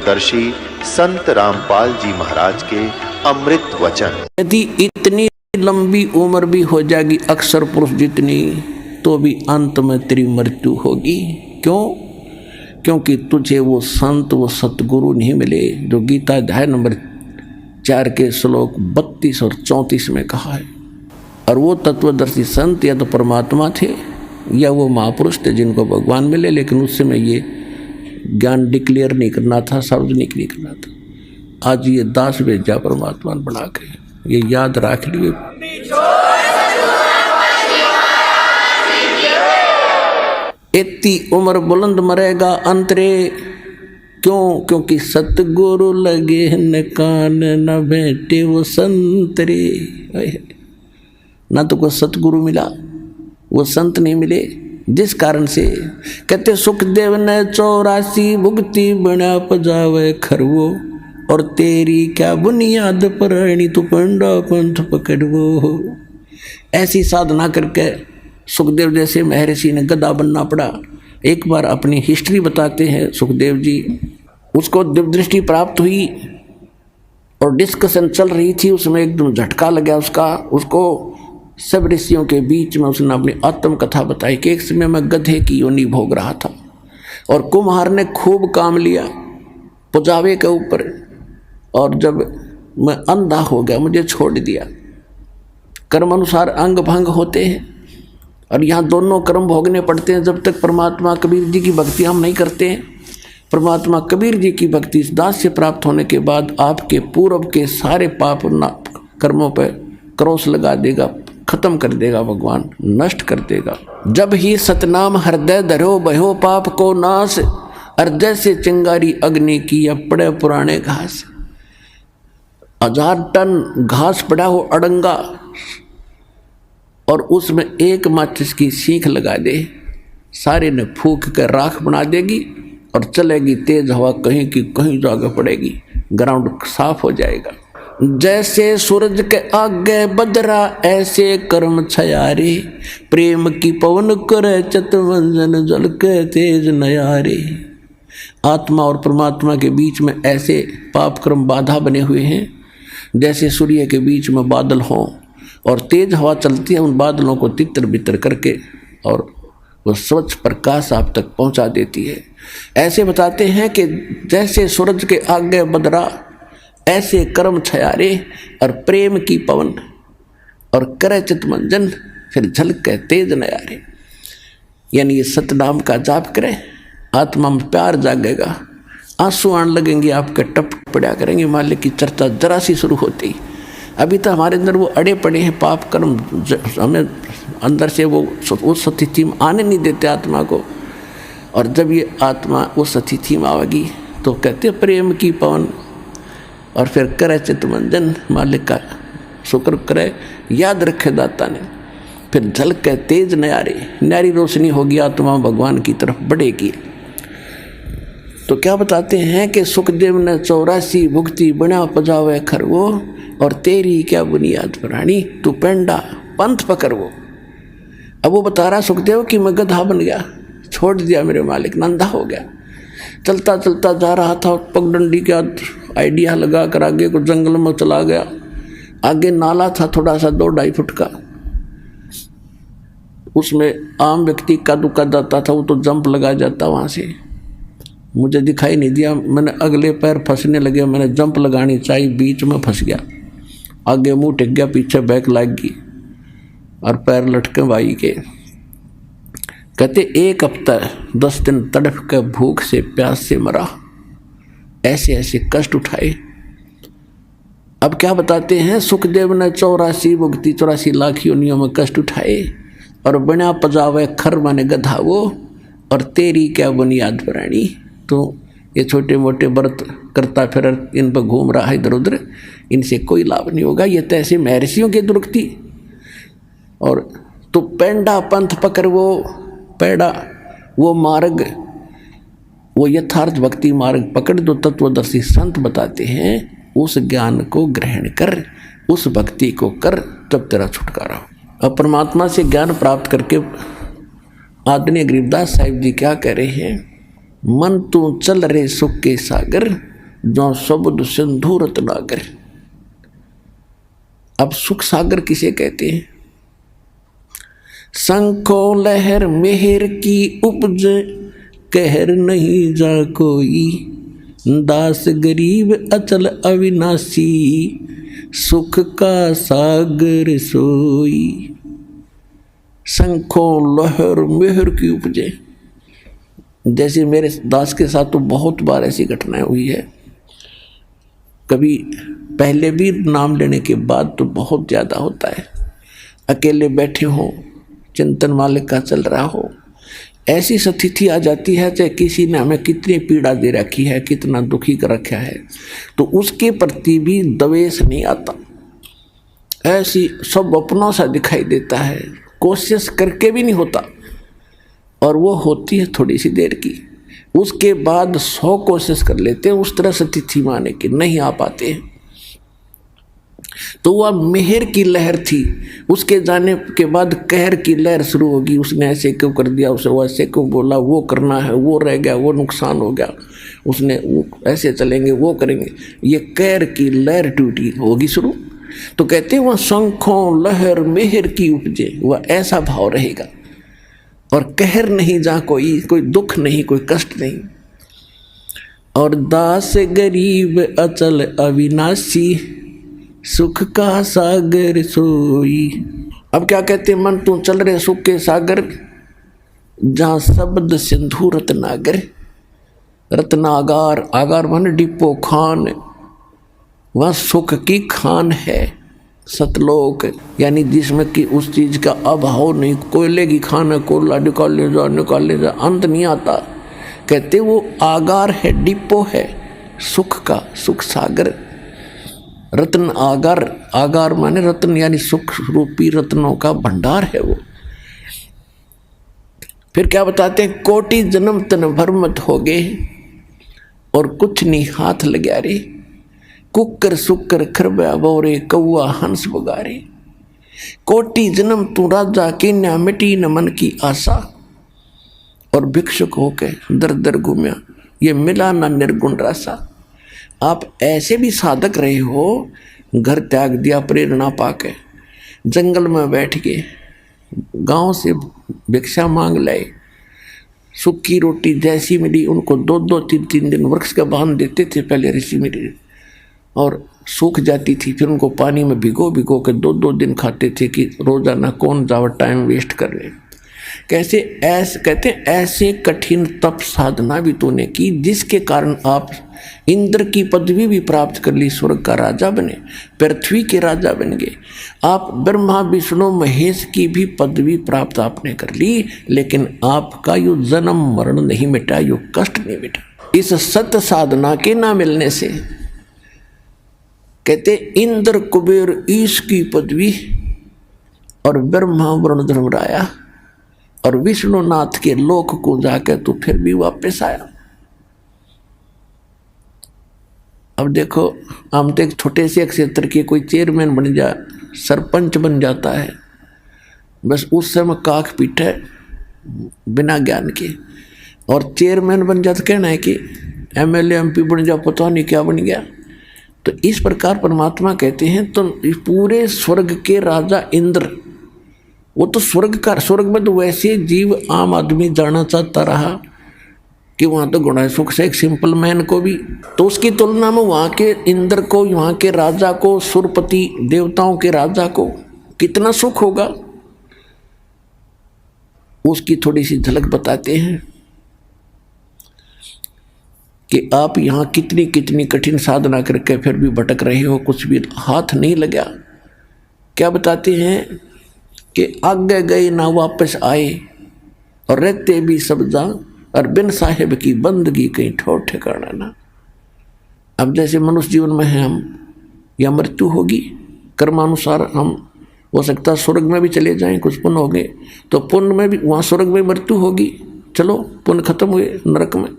दर्शी संत रामपाल जी महाराज के अमृत वचन। यदि इतनी लंबी उम्र भी हो जाएगी अक्षर पुरुष जितनी, तो भी अंत में तेरी मृत्यु होगी। क्यों? क्योंकि तुझे वो संत, वो सतगुरु नहीं मिले जो गीता अध्याय नंबर 4 के श्लोक 32 और 34 में कहा है। और वो तत्वदर्शी संत या तो परमात्मा थे या वो महापुरुष थे जिनको भगवान मिले, लेकिन उस समय ये ज्ञान डिक्लेयर नहीं करना था, सार्वजनिक नहीं करना था। आज ये दास भेजा परमात्मा बना के, ये याद रख लिए। इतनी उम्र बुलंद मरेगा अंतरे। क्यों? क्योंकि सतगुरु लगे न कान न बैठे वो संतरे। ना तो कोई सतगुरु मिला, वो संत नहीं मिले, जिस कारण से कहते सुखदेव ने 84 भुगती बना पजावे खरवो, और तेरी क्या बुनियाद पर तू पंडा पंथ पकड़वो। ऐसी साधना करके सुखदेव जैसे महर्षि ने गधा बनना पड़ा। एक बार अपनी हिस्ट्री बताते हैं सुखदेव जी। उसको दिव्य दृष्टि प्राप्त हुई और डिस्कशन चल रही थी, उसमें एकदम झटका लगा उसको सब ऋषियों के बीच में उसने अपनी आत्म कथा बताई कि एक समय मैं गधे की योनि भोग रहा था और कुम्हार ने खूब काम लिया पुजावे के ऊपर, और जब मैं अंधा हो गया मुझे छोड़ दिया। कर्म अनुसार अंग भंग होते हैं और यहाँ दोनों कर्म भोगने पड़ते हैं जब तक परमात्मा कबीर जी की भक्ति हम नहीं करते हैं। परमात्मा कबीर जी की भक्ति इस दास से प्राप्त होने के बाद आपके पूर्व के सारे पाप कर्मों पर क्रॉस लगा देगा, खत्म कर देगा, भगवान नष्ट कर देगा। जब ही सतनाम हृदय धरो भयो पाप को नाश, हृदय से चिंगारी अग्नि की या पड़े पुराने घास। 1000 टन घास पड़ा हो अड़ंगा और उसमें एक माचिस की सीख लगा दे, सारे ने फूंक कर राख बना देगी और चलेगी तेज हवा, कहीं की कहीं जाकर पड़ेगी, ग्राउंड साफ हो जाएगा। जैसे सूरज के आगे बदरा ऐसे कर्म छयारे, प्रेम की पवन करे चितवंजन जल के तेज नयारे। आत्मा और परमात्मा के बीच में ऐसे पाप कर्म बाधा बने हुए हैं जैसे सूर्य के बीच में बादल हों और तेज हवा चलती है उन बादलों को तितर बितर करके, और वो स्वच्छ प्रकाश आप तक पहुंचा देती है। ऐसे बताते हैं कि जैसे सूरज के आगे बदरा ऐसे कर्म छयारे, और प्रेम की पवन और करे चितमंजन फिर झलके तेज नयारे। यानी ये सतनाम का जाप करें, आत्मा में प्यार जागेगा, आंसू आने लगेंगे आपके, टप पड़ा करेंगे। मालिक की चर्चा जरा सी शुरू होती, अभी तो हमारे अंदर वो अड़े पड़े हैं पाप कर्म, हमें अंदर से वो उस स्थिति में आने नहीं देते आत्मा को। और जब ये आत्मा उस स्थिति में आवेगी तो कहते प्रेम की पवन, और फिर करे चितमंजन, मालिक का शुक्र करे, याद रखे दाता ने, फिर झलके तेज नयारे, न्यारी रोशनी होगी, आत्मा भगवान की तरफ बढ़ेगी। तो क्या बताते हैं कि सुखदेव ने 84 भुगती बना पजावे खरवो, और तेरी क्या बुनियाद प्राणी तू पेंडा पंथ पकड़वो। अब वो बता रहा सुखदेव कि मैं गधा बन गया, छोड़ दिया मेरे मालिक, नंदा हो गया, चलता चलता जा रहा था, पगडंडी का आइडिया लगा कर आगे को जंगल में चला गया। आगे नाला था थोड़ा सा 2-2.5 फुट का, उसमें आम व्यक्ति का दुक्का जाता था, वो तो जंप लगा जाता वहाँ से। मुझे दिखाई नहीं दिया, मैंने अगले पैर फंसने लगे, मैंने जंप लगानी चाहिए, बीच में फंस गया, आगे मुंह टिक गया, पीछे बैक लग गई और पैर लटके भाई के। कहते 1 हफ्ता 10 दिन तड़फ के भूख से प्यास से मरा, ऐसे ऐसे कष्ट उठाए। अब क्या बताते हैं, सुखदेव ने 84 भुगती 84 लाख योनियों में कष्ट उठाए, और बिना पजावे खर माने गधा वो, और तेरी क्या बुनियाद प्राणी। तो ये छोटे मोटे व्रत करता फिर इन पर घूम रहा है इधर उधर, इनसे कोई लाभ नहीं होगा। ये तो ऐसे महर्षियों की दुर्गति। और तो पेंडा पंथ पकड़, वो पेड़ा वो मार्ग, वो यथार्थ भक्ति मार्ग पकड़ दो। तत्वदर्शी संत बताते हैं उस ज्ञान को ग्रहण कर, उस भक्ति को कर, तब तेरा छुटकारा हो। अब परमात्मा से ज्ञान प्राप्त करके आदरणीय गरीबदास साहिब जी क्या कह रहे हैं, मन तू चल रे सुख के सागर, जो शब्द सिंधु रत्नागर। अब सुख सागर किसे कहते हैं? शंखो लहर मेहर की उपज, कहर नहीं जा कोई, दास गरीब अचल अविनाशी, सुख का सागर सोई। शंखों लहर मेहर की उपजे। जैसे मेरे दास के साथ तो बहुत बार ऐसी घटनाएं हुई है, कभी पहले भी नाम लेने के बाद तो बहुत ज़्यादा होता है। अकेले बैठे हो, चिंतन मालिक का चल रहा हो, ऐसी स्थिति आ जाती है चाहे किसी ने हमें कितनी पीड़ा दे रखी है, कितना दुखी कर रखा है, तो उसके प्रति भी द्वेष नहीं आता। ऐसी सब अपनों सा दिखाई देता है, कोशिश करके भी नहीं होता, और वो होती है थोड़ी सी देर की। उसके बाद 100 कोशिश कर लेते हैं उस तरह से तिथि माने की, नहीं आ पाते हैं। तो वह मेहर की लहर थी, उसके जाने के बाद कहर की लहर शुरू होगी। उसने ऐसे क्यों कर दिया, उसे वो ऐसे क्यों बोला, वो करना है, वो रह गया, वो नुकसान हो गया, उसने वो ऐसे चलेंगे, वो करेंगे, ये कहर की लहर टूटी होगी शुरू। तो कहते हैं वह शंखों लहर मेहर की उपजे, वह ऐसा भाव रहेगा। और कहर नहीं जा कोई दुख नहीं, कोई कष्ट नहीं। और दास गरीब अचल अविनाशी, सुख का सागर सोई। अब क्या कहते हैं? मन तू चल रहे सुख के सागर, जहाँ शब्द सिंधु रत्नागर। रत्नागार, आगार मन डिपो खान, वह सुख की खान है। सतलोक यानी जिसमें कि उस चीज का अभाव नहीं। कोयले की खान है, कोयला निकाल ले जा, अंत नहीं आता। कहते वो आगार है, डिपो है सुख का, सुख सागर। रत्न आगार, आगार माने रत्न यानी सुख रूपी रत्नों का भंडार है वो। फिर क्या बताते हैं? कोटि जन्म तन भर मत हो गए, और कुछ नहीं हाथ लग्या रे। कुकर सुकर खरबा बोरे, कौआ हंस बगारे। कोटि जन्म तू राजा की न मिटी न मन की आशा, और भिक्षुक होके दर दर घूमया, ये मिला ना निर्गुण रासा। आप ऐसे भी साधक रहे हो, घर त्याग दिया प्रेरणा पाके, जंगल में बैठ के गांव से भिक्षा मांग लाए, सूखी रोटी जैसी मिली उनको 2-2, 3-3 दिन वृक्ष का बांध देते थे पहले ऋषि मिली, और सूख जाती थी, फिर उनको पानी में भिगो भिगो के 2-2 दिन खाते थे कि रोजाना कौन जावा टाइम वेस्ट कर ले। कैसे ऐसे कहते हैं, ऐसे कठिन तप साधना भी तूने की जिसके कारण आप इंद्र की पदवी भी प्राप्त कर ली, स्वर्ग का राजा बने, पृथ्वी के राजा बन गए। आप ब्रह्मा विष्णु महेश की भी पदवी प्राप्त आपने कर ली, लेकिन आपका यो जन्म मरण नहीं मिटा, यो कष्ट नहीं मिटा इस सत्य साधना के ना मिलने से। कहते इंद्र कुबेर ईश की पदवी, और ब्रह्मा वरुण धर्मराया और विष्णुनाथ के लोक को जाकर तो फिर भी वापस आया। अब देखो, हम तो एक छोटे से क्षेत्र के कोई चेयरमैन बन जा, सरपंच बन जाता है, बस उस समय काख पीटे बिना ज्ञान के, और चेयरमैन बन जाता कहना है कि एमएलए एमपी बन जा, पता नहीं क्या बन गया। तो इस प्रकार परमात्मा कहते हैं तो पूरे स्वर्ग के राजा इंद्र, वो तो स्वर्ग में तो वैसे जीव आम आदमी जाना चाहता रहा कि वहाँ तो गुण है सुख से, एक सिंपल मैन को भी। तो उसकी तुलना में वहाँ के इंद्र को, वहाँ के राजा को, सुरपति देवताओं के राजा को कितना सुख होगा, उसकी थोड़ी सी झलक बताते हैं कि आप यहाँ कितनी कितनी कठिन साधना करके फिर भी भटक रहे हो, कुछ भी हाथ नहीं लगा। क्या बताते हैं कि आगे गए ना वापस आए, और रहते भी सब जा, और बिन साहिब की बंदगी कहीं ठोर ठिकाना ना। अब जैसे मनुष्य जीवन में है हम, या मृत्यु होगी, कर्मानुसार हम हो सकता है स्वर्ग में भी चले जाएं, कुछ पुण्य हो गए तो पुण्य में भी, वहाँ स्वर्ग में मृत्यु होगी, चलो पुण्य खत्म हुए, नरक में।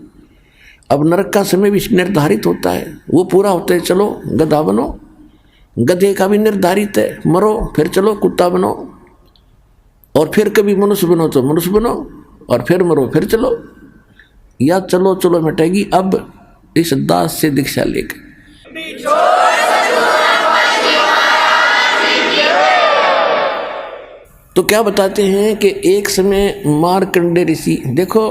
अब नरक का समय भी निर्धारित होता है, वो पूरा होता है, चलो गधा बनो, गधे का भी निर्धारित है, मरो फिर चलो कुत्ता बनो, और फिर कभी मनुष्य बनो तो मनुष्य बनो, और फिर मरो फिर चलो, या चलो चलो मिटेगी। अब इस दास से दीक्षा लेकर। तो क्या बताते हैं कि एक समय मार्कंडे ऋषि, देखो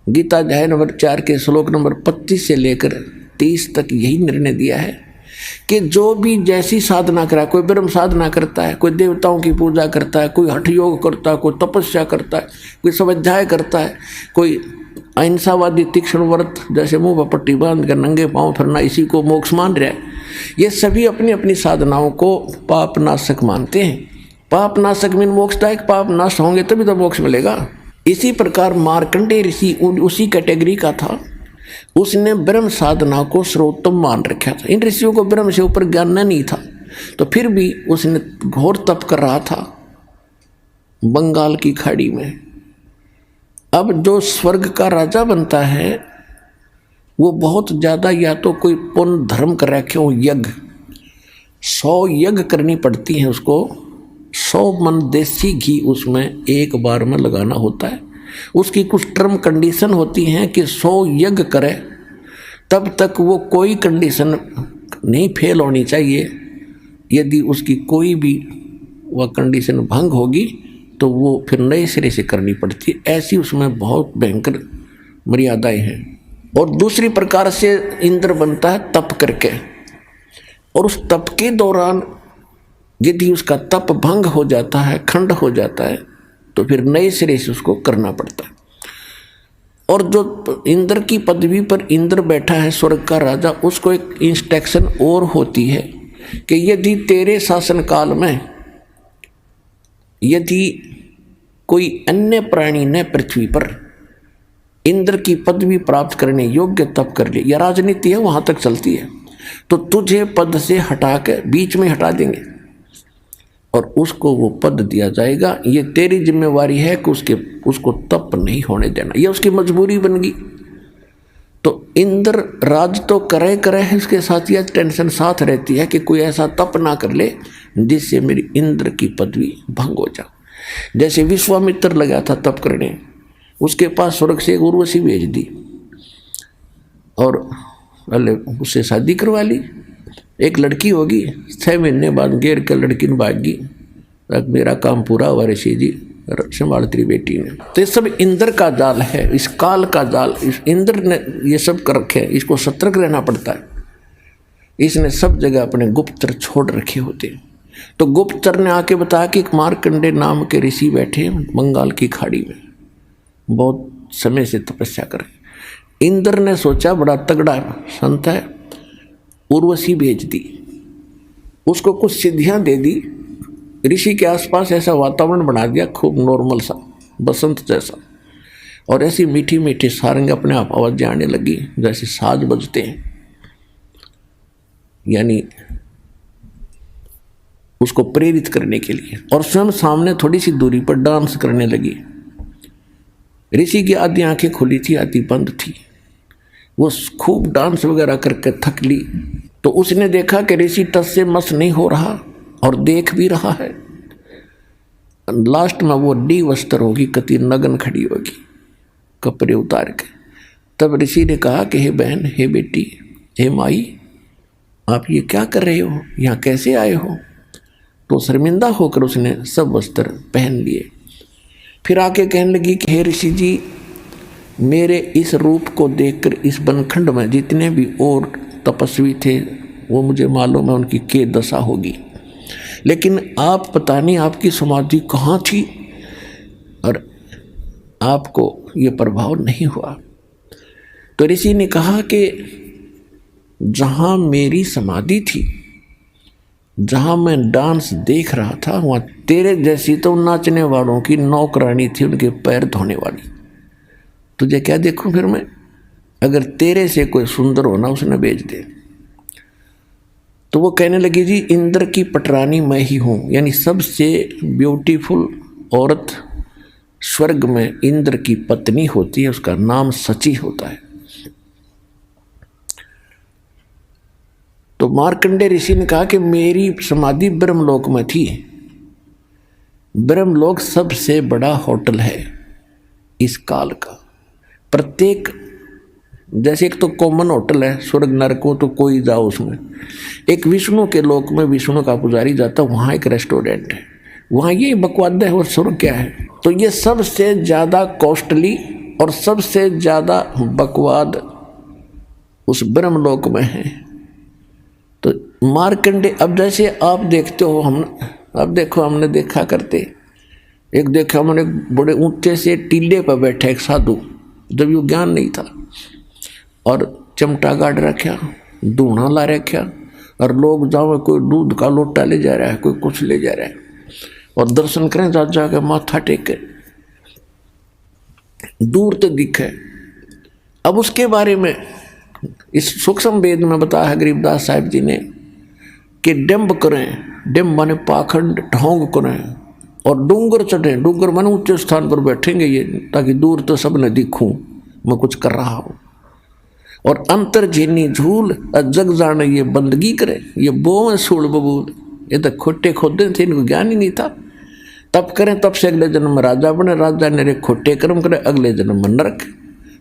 गीता अध्याय नंबर 4 के श्लोक नंबर 25 से लेकर 30 तक यही निर्णय दिया है कि जो भी जैसी साधना करा, कोई ब्रह्म साधना करता है, कोई देवताओं की पूजा करता है, कोई हठ योग करता है, कोई तपस्या करता है, कोई स्वाध्याय करता है, कोई अहिंसावादी तीक्ष्ण व्रत जैसे मुंह पर पट्टी बांध कर नंगे पांव फिरना, इसी को मोक्ष मान रहा है। ये सभी अपनी अपनी साधनाओं को पाप नाशक मानते हैं। पाप नाशक मीन मोक्षदायक, पाप नाश होंगे तभी तो मोक्ष मिलेगा। इसी प्रकार मार्कंडेय ऋषि उसी कैटेगरी का था। उसने ब्रह्म साधना को सर्वोत्तम मान रखा था। इन ऋषियों को ब्रह्म से ऊपर ज्ञान नहीं था, तो फिर भी उसने घोर तप कर रहा था बंगाल की खाड़ी में। अब जो स्वर्ग का राजा बनता है वो बहुत ज़्यादा या तो कोई पुण्य धर्म कर रखे हो, यज्ञ 100 यज्ञ करनी पड़ती है उसको, 100 मन देसी घी उसमें एक बार में लगाना होता है। उसकी कुछ टर्म कंडीशन होती हैं कि 100 यज्ञ करे तब तक वो कोई कंडीशन नहीं फेल होनी चाहिए। यदि उसकी कोई भी वह कंडीशन भंग होगी तो वो फिर नए सिरे से करनी पड़ती है। ऐसी उसमें बहुत भयंकर मर्यादाएं हैं। और दूसरी प्रकार से इंद्र बनता है तप करके, और उस तप के दौरान यदि उसका तप भंग हो जाता है, खंड हो जाता है, तो फिर नए सिरे से उसको करना पड़ता है। और जो इंद्र की पदवी पर इंद्र बैठा है, स्वर्ग का राजा, उसको एक इंस्ट्रक्शन और होती है कि यदि तेरे शासन काल में यदि कोई अन्य प्राणी ने पृथ्वी पर इंद्र की पदवी प्राप्त करने योग्य तप कर ले, या राजनीति है वहां तक चलती है, तो तुझे पद से हटा के बीच में हटा देंगे और उसको वो पद दिया जाएगा। ये तेरी जिम्मेवारी है कि उसको तप नहीं होने देना। ये उसकी मजबूरी बन गई। तो इंद्र राज तो करे है, इसके साथ यह टेंशन साथ रहती है कि कोई ऐसा तप ना कर ले जिससे मेरी इंद्र की पदवी भंग हो जाए। जैसे विश्वामित्र लगा था तप करने, उसके पास स्वर्ग से एक उर्वशी भेज दी और पहले उससे शादी करवा ली। एक लड़की होगी, 6 महीने बाद घेर के लड़की ने भागी, मेरा काम पूरा हुआ ऋषि जी, संभाल तेरी बेटी ने। तो ये सब इंद्र का जाल है, इस काल का जाल। इस इंद्र ने ये सब कर रखे हैं, इसको सतर्क रहना पड़ता है। इसने सब जगह अपने गुप्तचर छोड़ रखे होते हैं। तो गुप्तचर ने आके बताया कि एक मार्कंडे नाम के ऋषि बैठे बंगाल की खाड़ी में, बहुत समय से तपस्या कर। इंद्र ने सोचा बड़ा तगड़ा संत है, उर्वशी भेज दी, उसको कुछ सिद्धियां दे दी, ऋषि के आसपास ऐसा वातावरण बना दिया खूब नॉर्मल सा, बसंत जैसा, और ऐसी मीठी मीठी सारंग अपने आप आवाज़ें आने लगी जैसे साज बजते हैं, यानी उसको प्रेरित करने के लिए। और स्वयं सामने थोड़ी सी दूरी पर डांस करने लगी। ऋषि की आधी आंखें खुली थी, आधी बंद थी। वो खूब डांस वगैरह करके थक ली, तो उसने देखा कि ऋषि टस से मस नहीं हो रहा और देख भी रहा है। लास्ट में वो डी वस्त्र होगी, कति नगन खड़ी होगी कपड़े उतार के। तब ऋषि ने कहा कि हे बहन, हे बेटी, हे माई, आप ये क्या कर रहे हो, यहाँ कैसे आए हो? तो शर्मिंदा होकर उसने सब वस्त्र पहन लिए। फिर आके कहने लगी कि हे ऋषि जी, मेरे इस रूप को देखकर इस बनखंड में जितने भी और तपस्वी थे वो मुझे मालूम है उनकी क्या दशा होगी, लेकिन आप पता नहीं आपकी समाधि कहाँ थी और आपको ये प्रभाव नहीं हुआ। तो ऋषि ने कहा कि जहाँ मेरी समाधि थी, जहाँ मैं डांस देख रहा था, वहाँ तेरे जैसी तो नाचने वालों की नौकरानी थी, उनके पैर धोने वाली। तुझे क्या देखूं फिर मैं? अगर तेरे से कोई सुंदर होना उसने भेज दे। तो वो कहने लगी जी, इंद्र की पटरानी मैं ही हूँ, यानी सबसे ब्यूटीफुल औरत स्वर्ग में इंद्र की पत्नी होती है, उसका नाम सची होता है। तो मार्कंडे ऋषि ने कहा कि मेरी समाधि ब्रह्मलोक में थी। ब्रह्मलोक सबसे बड़ा होटल है इस काल का। प्रत्येक जैसे एक तो कॉमन होटल है स्वर्ग नरक को तो कोई जाओ उसमें, एक विष्णु के लोक में विष्णु का पुजारी जाता, वहाँ एक रेस्टोरेंट है, वहाँ ये बकवाद है और स्वर्ग क्या है। तो ये सबसे ज़्यादा कॉस्टली और सबसे ज़्यादा बकवाद उस ब्रह्मलोक में है। तो मार्कंडे, अब जैसे आप देखते हो, अब देखो हमने देखा करते, एक देखा हमने बड़े ऊंचे से टीले पर बैठा एक साधु, जब ये ज्ञान नहीं था, और चिमटा गाड़ रखा, धूना ला रखा, और लोग जाओ कोई दूध का लोटा ले जा रहा है, कोई कुछ ले जा रहा है, और दर्शन करें जा जाकर माथा टेके, दूर तो दिखे। अब उसके बारे में इस सूक्ष्म वेद में बताया है गरीबदास साहिब जी ने कि डिम्ब करें, डिम्ब माने पाखंड ढोंग करें, और डूंगर चढ़ें, डूंगर माने ऊंचे स्थान पर बैठेंगे ये, ताकि दूर तो सब न दिखूं मैं कुछ कर रहा हूं, और अंतर झीनी झूल जग जाने ये बंदगी करे, ये बों सूल बबूल, ये तो खोटे खोदे थे, इनको ज्ञान ही नहीं था। तप करें, तप से अगले जन्म में राजा बने, राजा ने खोटे कर्म करे, अगले जन्म में नरक।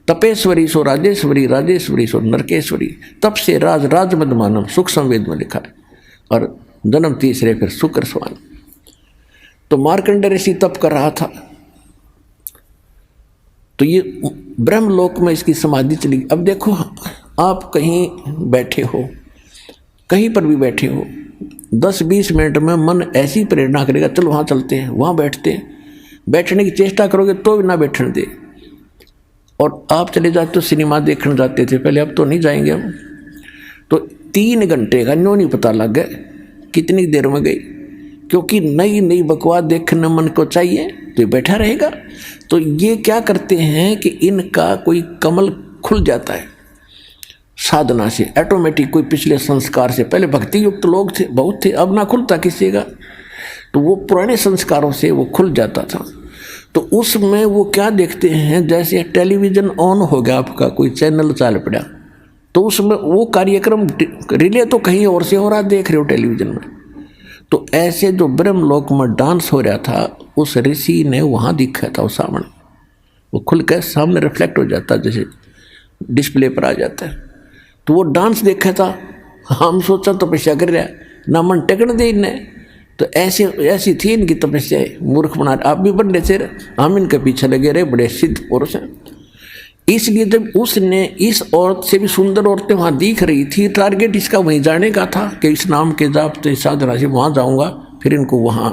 तपेश्वरी सो राजेश्वरी, राजेश्वरी सो नरकेश्वरी, तप से राज राज मद मानव, सूक्ष्म वेद में लिखा है। और जन्म तीसरे फिर शुक्र स्वान। तो मार्कंडेय ऋषि तप कर रहा था, तो ये ब्रह्मलोक में इसकी समाधि चली। अब देखो आप कहीं बैठे हो, कहीं पर भी बैठे हो, 10-20 मिनट में मन ऐसी प्रेरणा करेगा, चलो वहाँ चलते हैं, वहाँ बैठते हैं, बैठने की चेष्टा करोगे तो भी ना बैठने दे। और आप चले जाते तो सिनेमा देखने जाते थे पहले, अब तो नहीं जाएंगे हम। तो 3 घंटे का न्यों नहीं पता लग गया कितनी देर में गई, क्योंकि नई नई बकवास देखने मन को चाहिए, तो ये बैठा रहेगा। तो ये क्या करते हैं कि इनका कोई कमल खुल जाता है साधना से, ऑटोमेटिक कोई पिछले संस्कार से, पहले भक्ति युक्त लोग थे, बहुत थे, अब ना खुलता किसी का, तो वो पुराने संस्कारों से वो खुल जाता था। तो उसमें वो क्या देखते हैं, जैसे टेलीविज़न ऑन हो गया आपका, कोई चैनल चाल पड़ा, तो उसमें वो कार्यक्रम रिले तो कहीं और से हो रहा, देख रहे हो टेलीविज़न में। तो ऐसे जो ब्रह्मलोक में डांस हो रहा था, उस ऋषि ने वहाँ दिखा था, वो सामने, वो खुल कर सामने रिफ्लेक्ट हो जाता, जैसे डिस्प्ले पर आ जाता है। तो वो डांस देखा था, हम सोचा तपस्या कर रहा है, ना मन टेकन दे इन्हें। तो ऐसी थी इनकी तपस्या, मूर्ख बना, आप भी बन रहे थे, हम इनके पीछे लगे रहे, बड़े सिद्ध पुरुष हैं। इसलिए जब उसने इस औरत से भी सुंदर औरतें वहाँ दिख रही थी, टारगेट इसका वहीं जाने का था कि इस नाम के जाप तो इस साधना से वहाँ जाऊँगा, फिर इनको वहाँ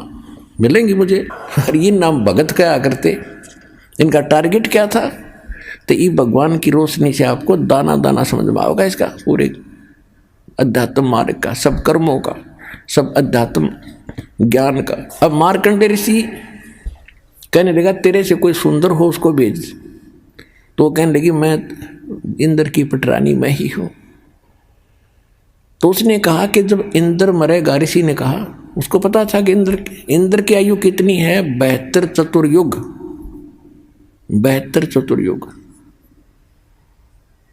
मिलेंगी मुझे। और ये नाम भगत क्या करते, इनका टारगेट क्या था। तो ये भगवान की रोशनी से आपको दाना दाना समझ में आओगा इसका, पूरे अध्यात्म मार्ग का, सब कर्मों का, सब अध्यात्म ज्ञान का। अब मार्कंडेय ऋषि कहने लगा तेरे से कोई सुंदर हो उसको भेज। तो कहने लगी मैं इंद्र की पटरानी मैं ही हूँ। तो उसने कहा कि जब इंद्र मरेगा, ऋषि ने कहा, उसको पता था कि इंद्र की आयु कितनी है, 72 चतुर्युग, 72 चतुर्युग।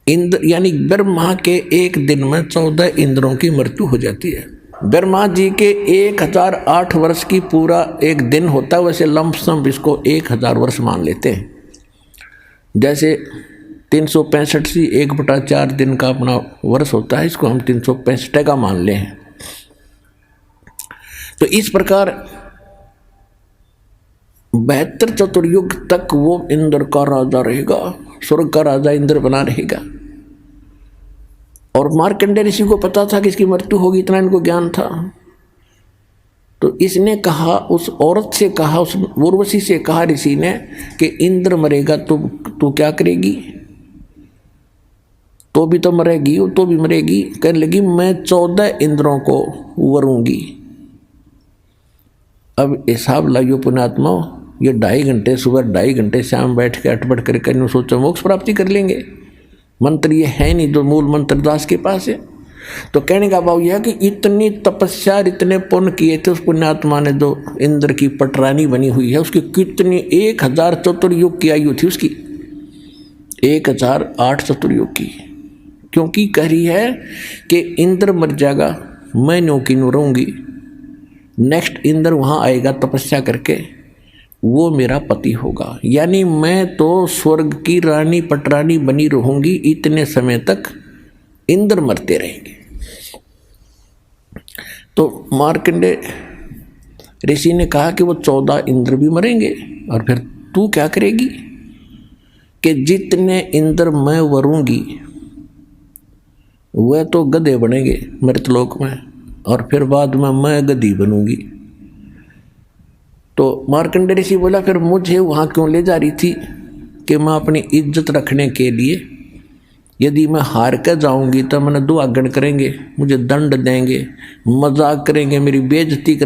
इंद्र यानी ब्रह्मा के एक दिन में 14 इंद्रों की मृत्यु हो जाती है। ब्रह्मा जी के 1008 वर्ष की पूरा एक दिन होता है, वैसे लमसम इसको 1000 वर्ष मान लेते हैं। जैसे 365 से 1/4 दिन का अपना वर्ष होता है, इसको हम 365 का मान ले हैं। तो इस प्रकार 72 चतुर्युग तक वो इंद्र का राजा रहेगा, स्वर्ग का राजा इंद्र बना रहेगा। और मार्कंडेय ऋषि को पता था कि इसकी मृत्यु होगी, इतना इनको ज्ञान था। तो इसने कहा, उस औरत से कहा, उस उर्वशी से कहा ऋषि ने कि इंद्र मरेगा तो क्या करेगी, तो भी तो मरेगी, तो भी मरेगी। कहने लगी मैं 14 इंद्रों को वरूंगी। अब हिसाब लाइयो पुण्यात्मा, ये 2.5 घंटे सुबह 2.5 घंटे शाम बैठ के अटपट करके सोचो मोक्ष प्राप्ति कर लेंगे। मंत्र ये है नहीं जो मूल मंत्र दास के पास है। तो कहने का भाव यह है कि इतनी तपस्या, इतने पुण्य किए थे उस पुण्यात्मा ने, जो इंद्र की पटरानी बनी हुई है, उसकी कितनी 1000 चतुर्युग की आयु थी उसकी, 1008 चतुर्युग की। क्योंकि कह रही है कि इंद्र मर जाएगा, मैं न्यों की न्यों रहूँगी, नेक्स्ट इंद्र वहाँ आएगा तपस्या करके, वो मेरा पति होगा। यानी मैं तो स्वर्ग की रानी पटरानी बनी रहूंगी इतने समय तक, इंद्र मरते रहेंगे। तो मार्कंडेय ऋषि ने कहा कि वो 14 इंद्र भी मरेंगे, और फिर तू क्या करेगी कि जितने इंद्र मैं वरूंगी वह तो गधे बनेंगे मृतलोक में, और फिर बाद में मैं गधी बनूंगी। तो मार्कंडेय ऋषि बोला फिर मुझे वहाँ क्यों ले जा रही थी कि मैं अपनी इज्जत रखने के लिए, यदि मैं हार कर जाऊंगी तो मैंने दुआगन करेंगे, मुझे दंड देंगे, मजाक करेंगे, मेरी बेइज्जती